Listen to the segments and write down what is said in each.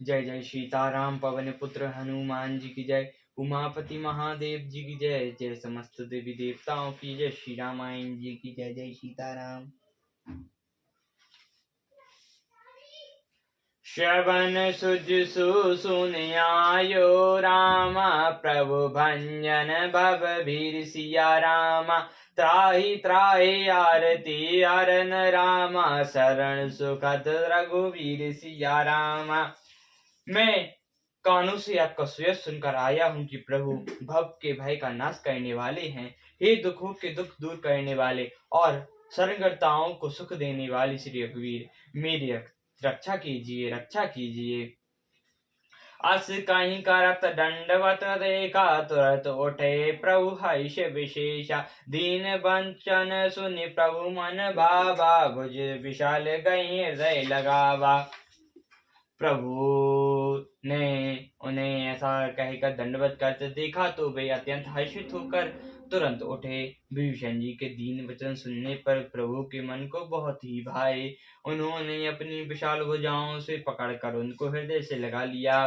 जय जय सीताराम पवन पुत्र हनुमान जी की जय। उमापति महादेव जी की जय। जय समस्त देवी देवताओं की जय। श्री रामायण जी की जय। जय सीताराम। श्रवण सुजसु सुन आयो रामा, प्रभु भंजन भव भीर सिया रामा। त्राहि त्राहि आरती अरन रामा, शरण सुखद रघुवीर सिया रामा। मैं कानों से आपका सुयश सुनकर आया हूँ कि प्रभु भव के भय का नाश करने वाले हैं। हे दुखों के दुख दूर करने वाले और शरणकर्ताओं को सुख देने वाले श्री रघुवीर, मेरी रक्षा कीजिए, रक्षा कीजिए। अस कहीं करत दंडवत देखा, तुरत उठे प्रभु हर्ष विशेषा। दीन बंचन सुनि प्रभु मन भावा, भुज विशाल गई हृदय लगावा। प्रभु ने उन्हें ऐसा कहकर दंडवत करते देखा तो वे अत्यंत हर्षित होकर तुरंत उठे। विभीषण जी के दीन वचन सुनने पर प्रभु के मन को बहुत ही भाए। उन्होंने अपनी विशाल भुजाओं से पकड़कर उनको हृदय से लगा लिया।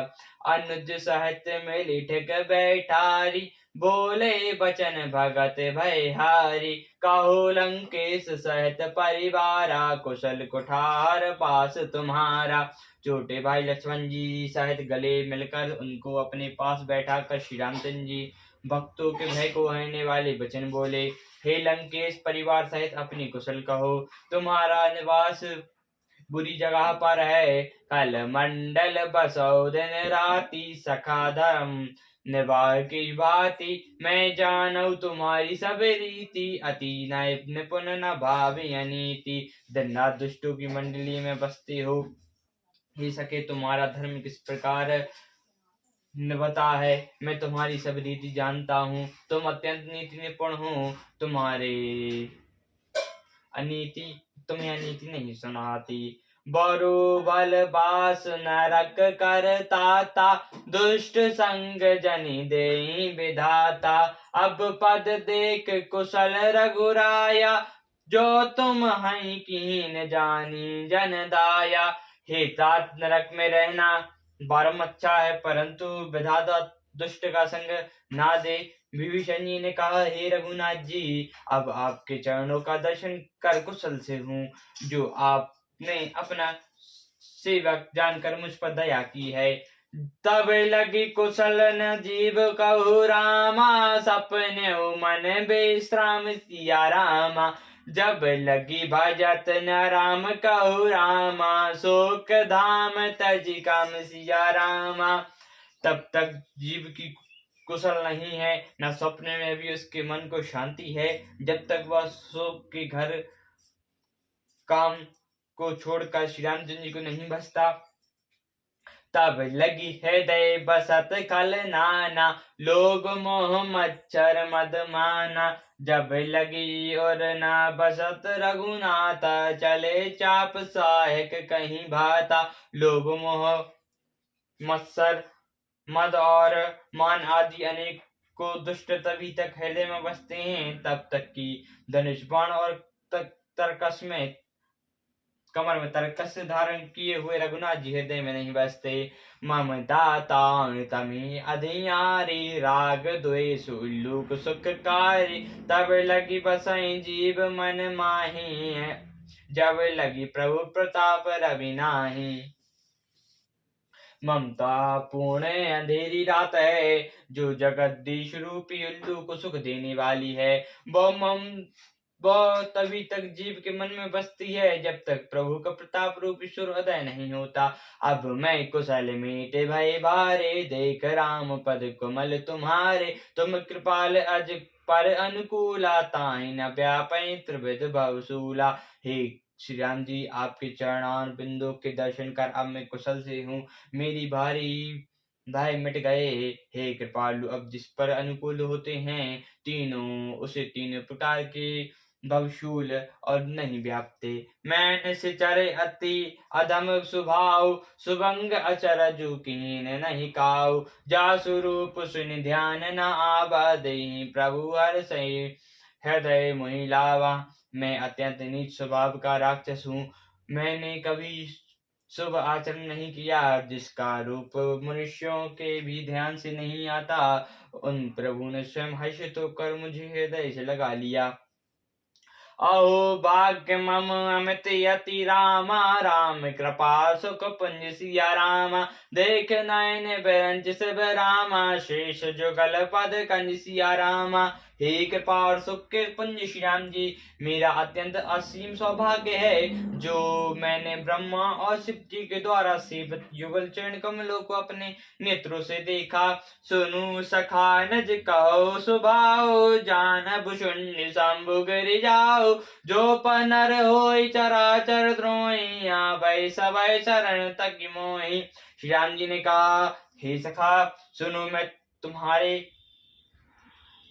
अनुज सहित मिली ठिक बैठारी, बोले बचन भगत भयहारी। कहो लंकेश सहित परिवारा, कुशल कुठार पास तुम्हारा। छोटे भाई लक्ष्मण जी सहित गले मिलकर उनको अपने पास बैठा कर श्री रामचंद्र जी भक्तों के भय को हरने वाले वचन बोले। हे लंकेश, परिवार सहित अपनी कुशल कहो। तुम्हारा निवास बुरी जगह पर है। कल मंडल बसो दिन राति, सखा धर्म निवार की भांति। मैं जानू तुम्हारी सब रीति, अति निपुण न भावी अनीति। दिन रात दुष्टों की मंडली में बसते हो। हे सके, तुम्हारा धर्म किस प्रकार निभता है, मैं तुम्हारी सब रीति जानता हूँ। तुम अत्यंत नीति निपुण हो। तुम्हें अनीति नहीं सुनाती। बरु बल बास नरक करताता, दुष्ट संग जनि देहि विधाता। अब पद देख कुशल रघुराया, जो तुम हैं कीन जानी जन दाया। हे तात, नरक में रहना परम अच्छा है, परंतु विधाता दुष्ट का संग ना दे। विभीषण जी ने कहा, हे रघुनाथ जी, अब आपके चरणों का दर्शन कर कुशल से हूँ, जो आपने अपना सेवक जानकर मुझ पर दया की है। तब लगी कुशल न जीव कहु रामा, सपने मन विश्राम सिया रामा। जब लगी भजत न राम कहु रामा, शोक धाम तज काम सिया रामा। तब तक जीव की कुशल नहीं है, न सपने में भी उसके मन को शांति है, जब तक वह शोक के घर काम को छोड़कर श्री रामचंद्र जी को नहीं भजता। तब लगी हृदय बसत खल नाना, लोग मोह मच्छर मद माना। जब लगी और ना बसत रघुनाथ, चले चाप सहायक कहीं भाता। लोग मोह मत्सर मद और मान आदि अनेक को दुष्ट तभी तक हृदय में बसते हैं, तब तक कि धनुष बाण और तरकस में कमर में तरकस धारण किए हुए रघुनाथ जी हृदय में नहीं बसते। ममता तमी अधियारी, राग द्वेष उल्लूक सुखकारी। तब लगी बसई जीव मन माही, जब लगी प्रभु प्रताप रवि नाही। ममता पूर्ण अंधेरी रात है, जो जगदीश रूपी उल्लू को सुख देने वाली है। वह तभी तक जीव के मन में बसती है, जब तक प्रभु का प्रताप रूप ईश्वर उदय नहीं होता। अब मैं कुशल मीटे भय बारे, देख राम पद कमल तुम्हारे। तुम कृपाल अज पर अनुकूला, ताहि न व्यापै त्रिविध भवसूला। हे श्री राम जी, आपके चरणार बिंदु के दर्शन कर अब मैं कुशल से हूँ। मेरी भारी भय मिट गए। हे कृपालु, अब जिस पर अनुकूल होते हैं तीनों, उसे तीनों प्रकार के भवशूल और नहीं व्यापते। मैं निश्चर अति अधम स्वभाव, सुभंग अचरजु कीन नहीं काऊ। जासु रूप सुनि ध्यान न आवा, देहि प्रभु हर्षहि हृदय मोहि लावा। मैं अत्यंत नीच स्वभाव का राक्षस हूँ। मैंने कभी शुभ आचरण नहीं किया, जिसका रूप मनुष्यों के भी ध्यान से नहीं आता, उन प्रभु ने स्वयं हर्षित होकर मुझे हृदय से लगा लिया। अहो भाग्य मम अमित यति रामा, राम कृपा सुख पुंज सिया रामा, देख नयन बिरंज सब रामा, शेष जुगल पद कंज सिया रामा। हे कृपा और सुख के पुंज श्री राम जी, मेरा अत्यंत असीम सौभाग्य है जो मैंने ब्रह्मा और शिव जी के द्वारा सेवित युगल चरण कमलों को अपने नेत्रों से देखा। सुनु सखा नज कहो सुभाओ, जानब शून्य शंभु गिर जाओ, जो पनर होई चराचर द्रोही, भय सबय शरण तक मोहि। श्री राम जी ने कहा, हे सखा सुनो, मैं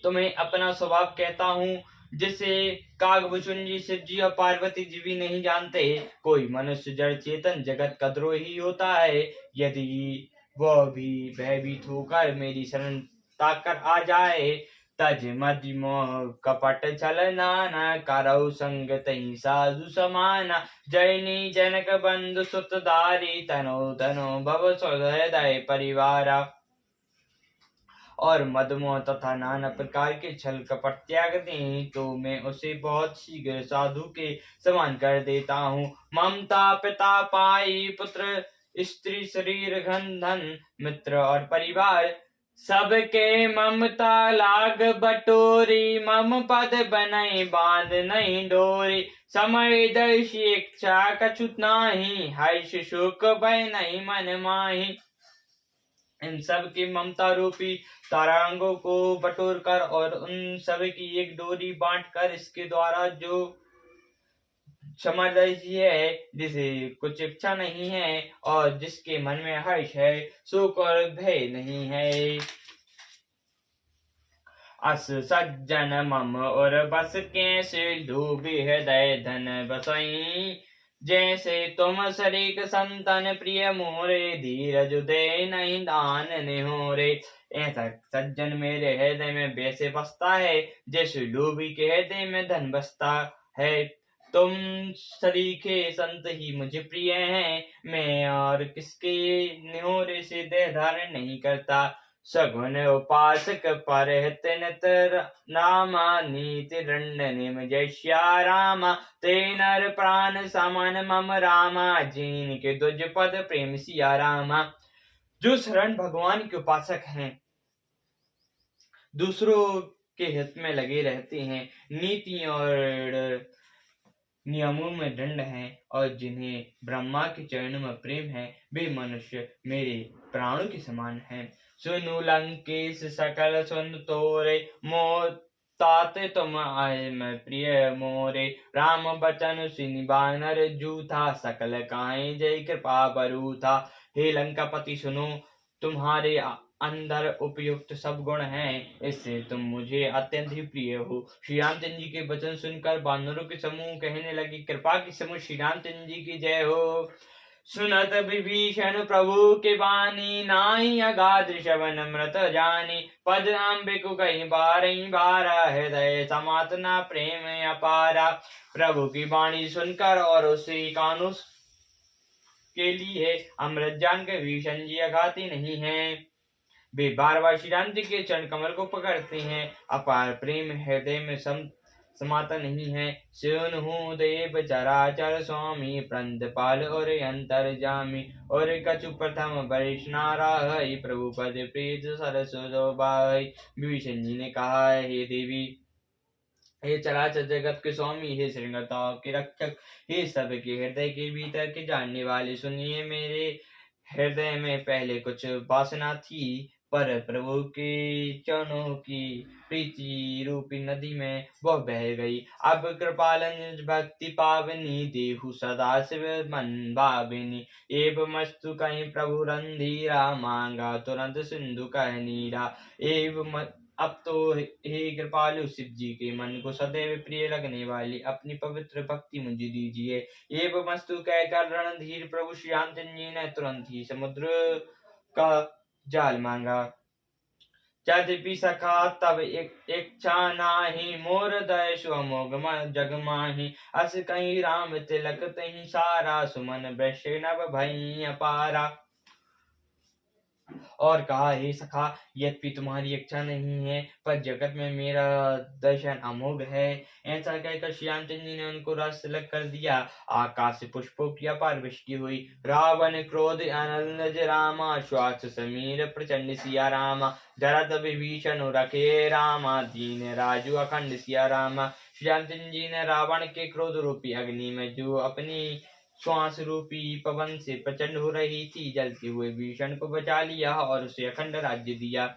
तुम्हें अपना स्वभाव कहता हूँ, जिसे कागभूषुंडी शिव जी और पार्वती जी भी नहीं जानते। कोई मनुष्य जड़ चेतन जगत का द्रोही होता है, यदि वह भी भयभीत होकर मेरी शरण ताकर आ जाए, तज मद मोह कपट छल नाना, करौ संग तहि साधु समाना, जैनी जनक बंधु सुतधारी, तनो तनो भव हृदय परिवारा। और मदमोह तथा नाना प्रकार के छल कपट त्याग दें तो मैं उसे बहुत शीघ्र साधु के समान कर देता हूँ। ममता पिता पाई पुत्र स्त्री शरीर घन धन मित्र और परिवार, सबके ममता लाग बटोरी, मम पद बनई बांध नहीं डोरी, समय दर्शी इच्छा कछुत नाही, हर्ष शोक भय नहीं मन माही। इन सब की ममता रूपी तारांगों को बटोर कर और उन सब की एक डोरी बांट कर, इसके द्वारा जो समदर्शी है, जिसे कुछ इच्छा नहीं है और जिसके मन में हर्ष है, शोक और भय नहीं है। अस सज्जन मम और बस कैसे डूबी हृदय धन बसई, जैसे तुम सरीक संतन प्रिय मोरे, धीरज दे नहीं दान निहोरे। ऐसा सज्जन मेरे हृदय में वैसे बसता है जैसे डूबी के हृदय में धन बसता है। तुम सरीखे संत ही मुझे प्रिय हैं, मैं और किसके निहोरे से देह धारण नहीं करता। सगुन उपासक परहित नित नामा, नीति दंड निम जय रामा, ते नर प्राण समान मम रामा, जीन के दुज पद प्रेम सिया रामा। जो शरण भगवान के उपासक हैं, दूसरों के हित में लगे रहते हैं, नीति और नियमों में दंड हैं और जिन्हें ब्रह्मा के चरणों में प्रेम है, वे मनुष्य मेरे प्राणों के समान हैं। सुनु लंकेश सकल सुन तोरे, मोह ताते तुम आए मैं प्रिय मोरे, राम बचन सुनि बानर जूथा, सकल काहे जय कृपा बरू था। हे लंकापति सुनो, तुम्हारे अंदर उपयुक्त सब गुण हैं, इससे तुम मुझे अत्यंत ही प्रिय हो। श्री रामचंद्र जी के वचन सुनकर बानरों के समूह कहने लगे, कृपा की समूह श्री रामचंद्र जी की जय हो। सुनत विभीषण प्रभु के बानी, नाई अगाध श्रवण मृत जानी, पद अम्बिकु कहीं बारही बारा, हृदय समातना प्रेम अपारा। प्रभु की वाणी सुनकर और उसे कानों के लिए अमृत जान के विभीषण जी अघाती नहीं है। वे बार बार श्री राम जी के चरण कमल को पकड़ते हैं, अपार प्रेम हृदय में समाता नहीं है। सुनहु देव चराचर स्वामी, प्रंतपाल और अंतर जामी, और कछु प्रथम वरिष्ठ नाराय, प्रभु पद प्रीत सरस बाई। विभीषण जी ने कहा, हे देवी, हे चराचर जगत के स्वामी, हे श्रृंगारताओं के रक्षक, हे सबके हृदय के भीतर के जानने वाले, सुनिए, मेरे हृदय में पहले कुछ वासना थी, पर प्रभु के चरणों की प्रीति रूपी नदी में वह बह गई। अब कृपालंज भक्ति पावनी, देहु सदा शिव मन भाविनी, एव मस्तु कहीं प्रभु रंधीरा, मांगा तुरंत सिंधु कह नीरा। अब तो हे कृपालु शिव जी के मन को सदैव प्रिय लगने वाली अपनी पवित्र भक्ति मुझे दीजिए। एवं मस्तु कहकर रणधीर प्रभु श्री रामचंद्र जी ने तुरंत ही समुद्र का जाल मांगा। यद्यपि सखा तब इच्छा नाही, मोर दयसु अमोघ जग माही। अस कहीं राम तिलक तहीं सारा, सुमन वैष्णव भई अपारा। और कहा, हे सखा, यद्यपि तुम्हारी इच्छा नहीं है, पर जगत में मेरा दर्शन अमोघ है। ऐसा कहकर श्री रामचंद्र जी ने उनको रस तिलक कर दिया। आकाश से पुष्पों की अपार वृष्टि हुई। रावण क्रोध अनल रामा, श्वास समीर प्रचंड सिया रामा। जरत विभीषण रखे रामा, दीन राजू अखंड सिया रामा। श्री रामचंद्र जी ने रावण के क्रोध रूपी अग्नि में, जो अपनी श्वास रूपी पवन से प्रचंड हो रही थी, जलते हुए भीषण को बचा लिया और उसे अखंड राज्य दिया।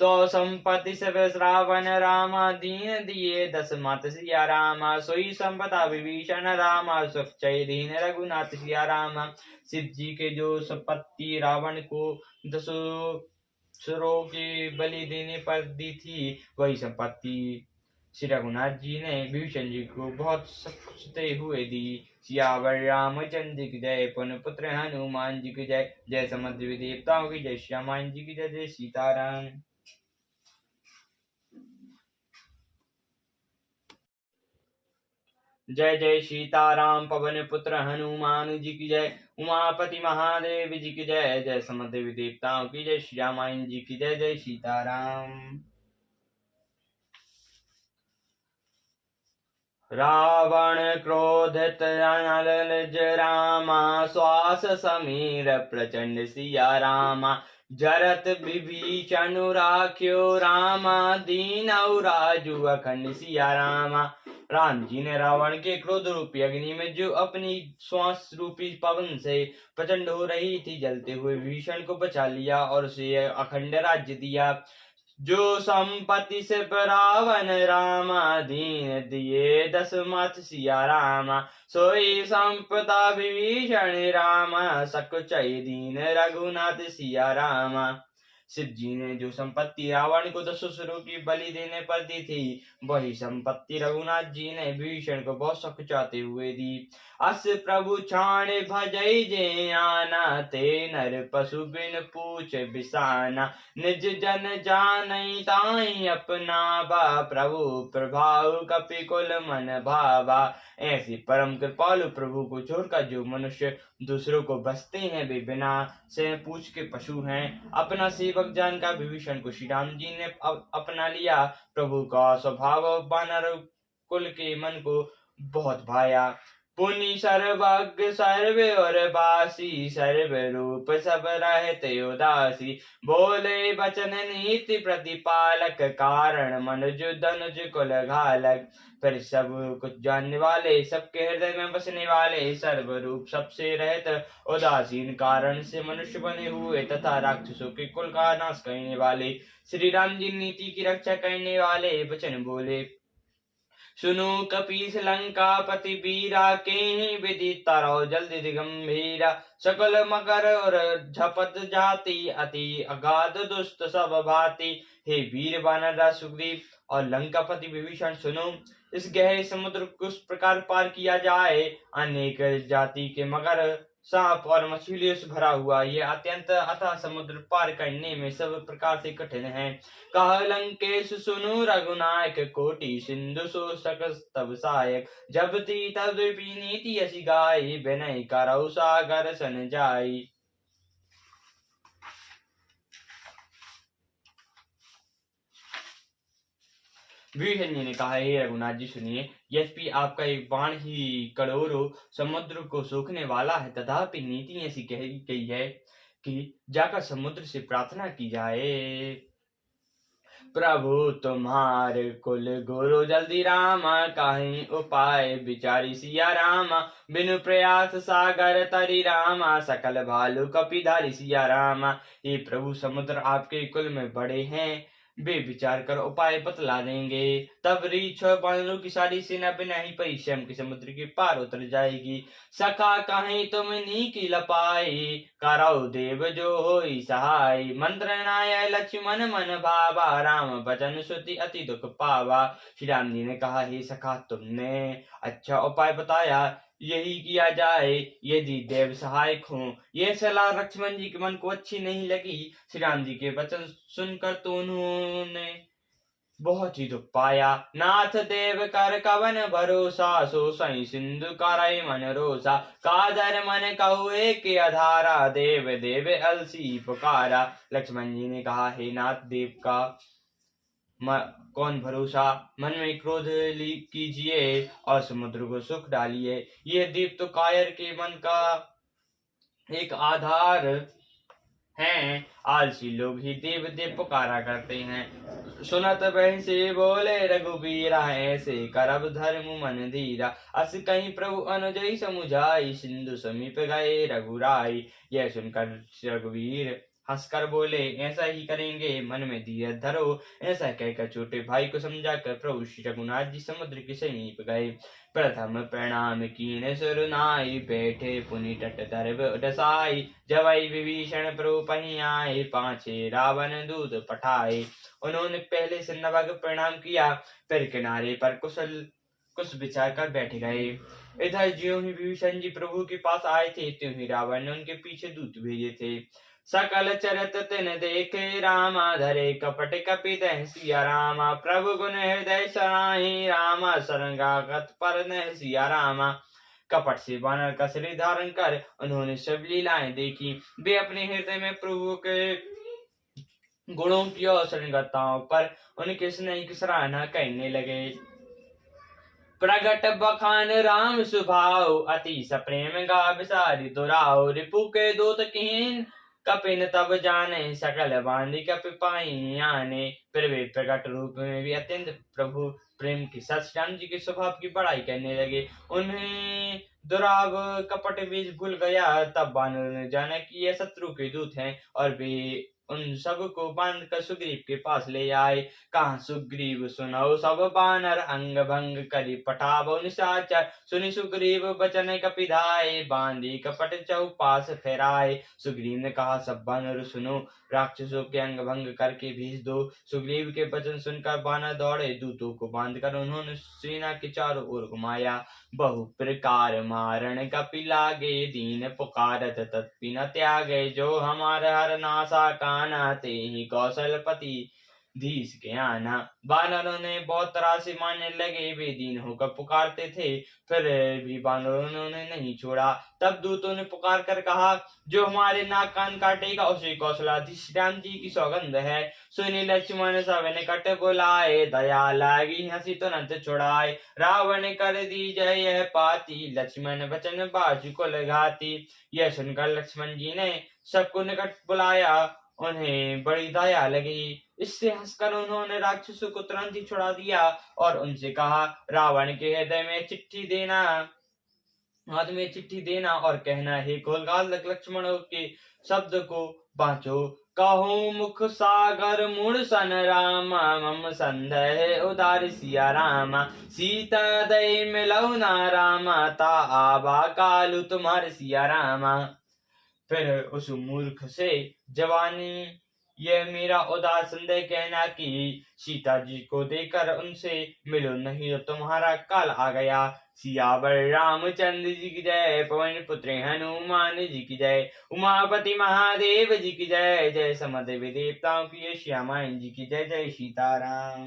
तो संपत्ति सब रावण रामा, दीन दिए 10 मात सिया रामा। सोई संपदा विभीषण रामा, सुखचय दीन रघुनाथ सिया रामा। शिव जी के जो संपत्ति रावण को 10 सुरों के बलि देने पर दी थी, वही संपत्ति श्री रघुनाथ जी ने भीषण जी को बहुत सोचते हुए दी। सियावर रामचंद्र की जय, पवन पुत्र हनुमान जी की जय। जय समस्त देवताओं की जय, श्री रामायण जी की जय। जय सीताराम। जय जय सीताराम, पवन पुत्र हनुमान जी की जय। उमापति महादेव जी की जय। जय समस्त देवताओं की जय, श्री रामायण जी की जय। जय सीताराम। रावण क्रोधित अनल रामा, श्वास समीर प्रचंड सिया रामा। जरत विभीषण राख्यो रामा, दीन राजू अखंड सिया रामा। राम जी ने रावण के क्रोध रूपी अग्नि में, जो अपनी श्वास रूपी पवन से प्रचंड हो रही थी, जलते हुए भीषण को बचा लिया और उसे अखंड राज्य दिया। जो संपत्ति से रावण रामा, दीन दिए 10 मात सिया रामा। सोई संपदा विभीषण रामा, सकुचय दीन रघुनाथ सिया रामा। शिव जी ने जो संपत्ति रावण को 10 सुरों की बलि देने पर दी थी, वही संपत्ति रघुनाथ जी ने भीषण को बहुत सकुचाते हुए दी। अस प्रभु छाण भजई जे आना, ते नर पशु बिन पूछ बिसाना। निज जन जानई ताई अपना बा, प्रभु प्रभाव कपि कुल मन भावा। ऐसी परम कृपालु प्रभु को छोड़कर जो मनुष्य दूसरों को बसते हैं, वे बिना से पूछ के पशु हैं। अपना सेवक जानकर विभीषण को श्री राम जी ने अपना लिया। प्रभु का स्वभाव वानर कुल के मन को बहुत भाया। पुनि सर्वज्ञ सर्व और बासी, सर्व रूप सब रहते उदासी। बोले वचन नीति प्रतिपालक, कारण मनुज धनुज कुल घालक। फिर सब कुछ जानने वाले, सबके हृदय में बसने वाले, सर्वरूप सबसे रहत उदासीन, कारण से मनुष्य बने हुए, तथा राक्षसों के कुल का नाश करने वाले, श्री राम जी नीति की रक्षा करने वाले वचन बोले। सुनो कपीस लंका पति बीरा, के ही विधि तरौ जल्दी गंभीरा। सकल मकर और झपत जाति, अति अगाध दुष्ट सब भांति। हे वीर वानर सुग्रीव और लंकापति विभीषण, सुनो, इस गहरे समुद्र को किस प्रकार पार किया जाए। अनेक जाति के मगर, सांप और मछलियों से भरा हुआ यह अत्यंत अथाह समुद्र पार करने में सब प्रकार से कठिन है। कह लंकेश सुनु रघुनायक, कोटि सिंधु सो सकस तब सहायक। जब ती तब नीति असी गाई, विनय करौ सागर सन जाई। भीषण जी ने कहा, हे रघुनाथ जी सुनिए, यद्यपि आपका एक बाण ही करोड़ों समुद्र को सोखने वाला है, तथापि नीति ऐसी कही गई है कि जाकर समुद्र से प्रार्थना की जाए। प्रभु तुम्हारे कुल गुरु जल्दी रामा, कहीं उपाय विचारी सिया रामा। बिनु प्रयास सागर तरी रामा, सकल भालू कपिधारी सिया रामा। ये प्रभु समुद्र आपके कुल में बड़े हैं, वे विचार कर उपाय बतला देंगे। तब रीछ और बानरों की सारी सेना बिना ही परिश्रम के समुद्र के पार उतर जाएगी। सखा कहीं तुम नीकी लपाई, करौ देव जो होई सहाय। मंत्र नाय लक्ष्मण मन भावा, राम वचन श्रुति अति दुख पावा। श्री राम जी ने कहा, हे सखा, तुमने अच्छा उपाय बताया, यही किया जाए यदि देव सहायक हों। यह सलाह लक्ष्मण जी के मन को अच्छी नहीं लगी। श्री राम जी के वचन सुनकर तो उन्होंने बहुत ही दुख पाया। नाथ देव कर कवन भरोसा, सो सई सिंधु करई मन रोसा। कादर मन कहु एक अधारा, देव देव अलसी पुकारा। लक्ष्मण जी ने कहा, हे नाथ देव का कौन भरोसा, मन में क्रोध कीजिए और समुद्र को सुख डालिए। ये दीप तो कायर के मन का एक आधार हैं। आलसी लोग ही देव देव पुकारा करते हैं। सुनत बहि से बोले रघुबीरा, ऐसे करब धर्म मन धीरा। अस कहीं प्रभु अनुजई समुझाई, सिंधु समीप गए रघुराई। यह सुनकर रघुवीर हंसकर बोले, ऐसा ही करेंगे, मन में धीरज धरो। ऐसा कहकर छोटे भाई को समझाकर प्रभु श्री रघुनाथ जी समुद्र के समीप गए। प्रथम प्रणाम कीन सुरनाई, बैठे पुनि तट दर्भ डसाई। जवै विभीषण प्रभु पहीं आए, पाछे रावण दूत पठाए। उन्होंने पहले से नवग प्रणाम किया, फिर किनारे पर कुछ बिछा कर बैठ गए। इधर ज्यों ही विभीषण जी प्रभु के पास आए थे, त्यों ही रावण ने उनके पीछे दूत भेजे थे। सकल चरत तिन देखे, रामा धरे कपट कपित सिया रामा। प्रभु गुण हृदय सराही, रामा शरणागत पर सिया रामा। कपट से वानर का शरीर धारण कर उन्होंने सब लीलाएं देखी। वे अपने हृदय में प्रभु के गुणों की और शरणगताओं पर उनके स्नेह की सराहना करने लगे। प्रगट बखान राम सुभाव, अति सप्रेम गा बिसारी दुराव। रिपु के दूत कीन कपिन तब जाने, सकल बांधी कपि पाई आने। फिर वे प्रकट रूप में भी अत्यंत प्रभु प्रेम की सच राम जी के स्वभाव की बड़ाई करने लगे। उन्हें दुराव कपट बीज भूल गया। तब बानर ने जाना कि ये शत्रु के दूत हैं और वे उन सब को बांध कर सुग्रीव के पास ले आए। कहा सुग्रीव सुनो सब बानर, अंग भंग करी पठावो निशाचर। सुनि सुग्रीव बचन कपिधाए, बांधी कपट चौपास फेराए। सुग्रीव ने कहा, सब बानर सुनो, राक्षसों के अंग भंग करके भेज दो। सुग्रीव के वचन सुनकर बानर दौड़े। दूतों को बांधकर उन्होंने सेना के चारों ओर घुमाया। बहु प्रकार मारण कपि लागे, दीन पुकारत तत्पि न त्यागे। जो हमारे हर नासा काना, ते ही कौशलपति धीस के आना। बानरों ने बहुत तरह से मारने लगे। वे दीन होकर पुकारते थे, फिर भी बानरों ने नहीं छोड़ा। तब दूतों ने पुकार कर कहा, जो हमारे नाक कान काटेगा उसे कौशलाधीश राम जी की सौगंध है। सुनि लक्ष्मण सब निकट बुलाए, दया लागी हंसी तुरंत छुड़ाए। रावण कर दी जय यह पाती, लक्ष्मण वचन बाजु को लगाती। यह सुनकर लक्ष्मण जी ने सबको निकट बुलाया, उन्हें बड़ी दया लगी। इससे हंसकर उन्होंने राक्षसों को तुरंत ही छुड़ा दिया और उनसे कहा, रावण के हृदय में चिट्ठी देना, हाथ में चिट्ठी देना और कहना, हे घोलगाल लक्ष्मण के शब्द को बांचो। कहूँ मुख सागर मूड सन रामा, मम संदेह उदार सिया रामा। सीता दई मिलऊ ना रामा, ता आबा कालू तुम्हार सिया रामा। फिर उस मूर्ख से जवानी यह मेरा उदार संदेह कहना कि सीता जी को देकर उनसे मिलो, नहीं तो तुम्हारा काल आ गया। सियावर रामचंद्र जी की जय, पवन पुत्र हनुमान जी की जय, उमापति महादेव जी की जय। जय समस्त देवी देवताओं की, श्यामा जी की जय। जय सीताराम।